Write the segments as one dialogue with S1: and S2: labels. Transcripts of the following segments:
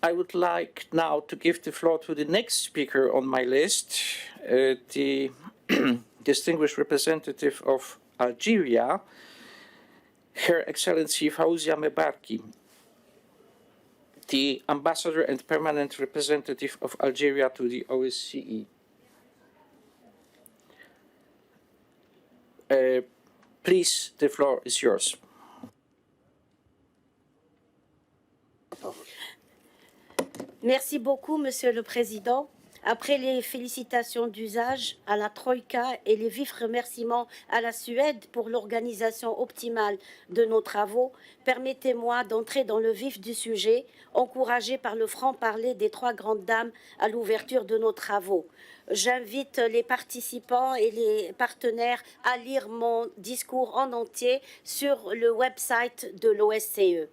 S1: I would like now to give the floor to the next speaker on my list, the distinguished representative of Algeria, Her Excellency Faouzia Mebarki, the ambassador and permanent representative of Algeria to the OSCE. Please, the floor is yours.
S2: Merci beaucoup, Monsieur le Président. Après les félicitations d'usage à la Troïka et les vifs remerciements à la Suède pour l'organisation optimale de nos travaux, permettez-moi d'entrer dans le vif du sujet, encouragé par le franc-parler des trois grandes dames à l'ouverture de nos travaux. J'invite les participants et les partenaires à lire mon discours en entier sur le website de l'OSCE.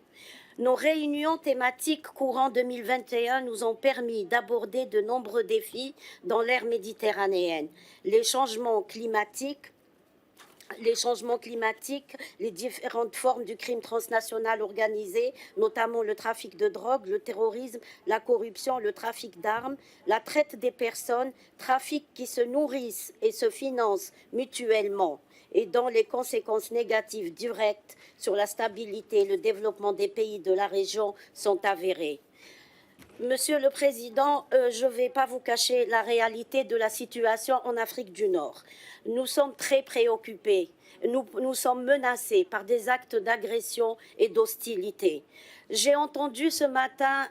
S2: Nos réunions thématiques courant 2021 nous ont permis d'aborder de nombreux défis dans l'ère méditerranéenne. Les changements climatiques, les différentes formes du crime transnational organisé, notamment le trafic de drogue, le terrorisme, la corruption, le trafic d'armes, la traite des personnes, trafics qui se nourrissent et se financent mutuellement et dont les conséquences négatives directes sur la stabilité et le développement des pays de la région sont avérées. Monsieur le Président, je ne vais pas vous cacher la réalité de la situation en Afrique du Nord. Nous sommes très préoccupés. Nous sommes menacés par des actes d'agression et d'hostilité. J'ai entendu ce matin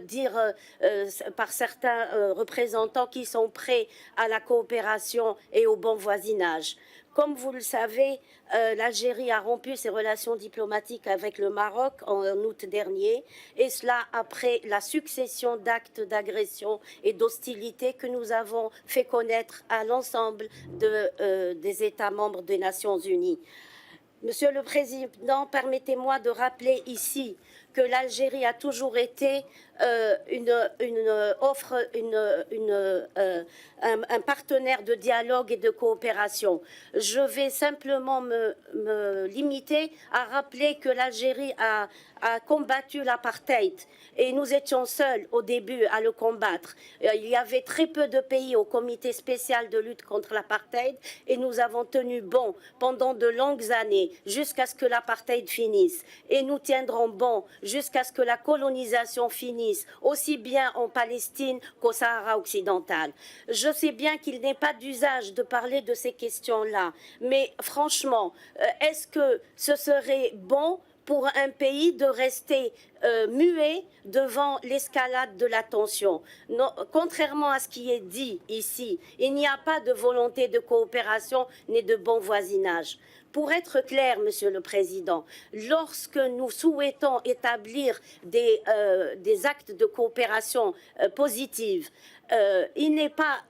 S2: dire par certains représentants qui sont prêts à la coopération et au bon voisinage. Comme vous le savez, l'Algérie a rompu ses relations diplomatiques avec le Maroc en août dernier, et cela après la succession d'actes d'agression et d'hostilité que nous avons fait connaître à l'ensemble des États membres des Nations Unies. Monsieur le Président, permettez-moi de rappeler ici que l'Algérie a toujours été un partenaire de dialogue et de coopération. Je vais simplement me limiter à rappeler que l'Algérie a combattu l'apartheid et nous étions seuls au début à le combattre. Il y avait très peu de pays au comité spécial de lutte contre l'apartheid et nous avons tenu bon pendant de longues années jusqu'à ce que l'apartheid finisse. Et nous tiendrons bon jusqu'à ce que la colonisation finisse, aussi bien en Palestine qu'au Sahara occidental. Je sais bien qu'il n'est pas d'usage de parler de ces questions-là, mais franchement, est-ce que ce serait bon pour un pays de rester muet devant l'escalade de la tension? Non, contrairement à ce qui est dit ici, il n'y a pas de volonté de coopération ni de bon voisinage. Pour être clair, Monsieur le Président, lorsque nous souhaitons établir des actes de coopération positive, il n'est pas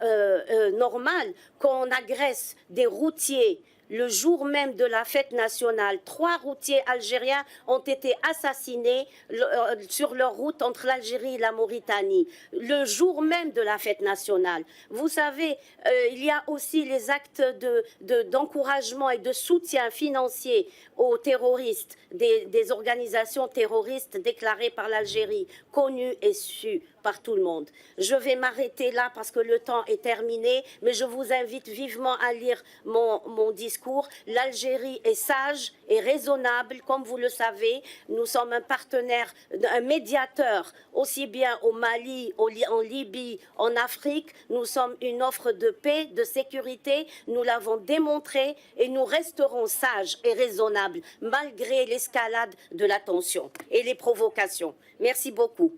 S2: normal qu'on agresse des routiers. Le jour même de la fête nationale, 3 routiers algériens ont été assassinés sur leur route entre l'Algérie et la Mauritanie. Le jour même de la fête nationale. Vous savez, il y a aussi les actes d'encouragement et de soutien financier aux terroristes, des organisations terroristes déclarées par l'Algérie, connues et sues par tout le monde. Je vais m'arrêter là parce que le temps est terminé, mais je vous invite vivement à lire mon discours. L'Algérie est sage et raisonnable, comme vous le savez. Nous sommes un partenaire, un médiateur, aussi bien au Mali, en Libye, en Afrique. Nous sommes une offre de paix, de sécurité. Nous l'avons démontré et nous resterons sages et raisonnables malgré l'escalade de la tension et les provocations. Merci beaucoup.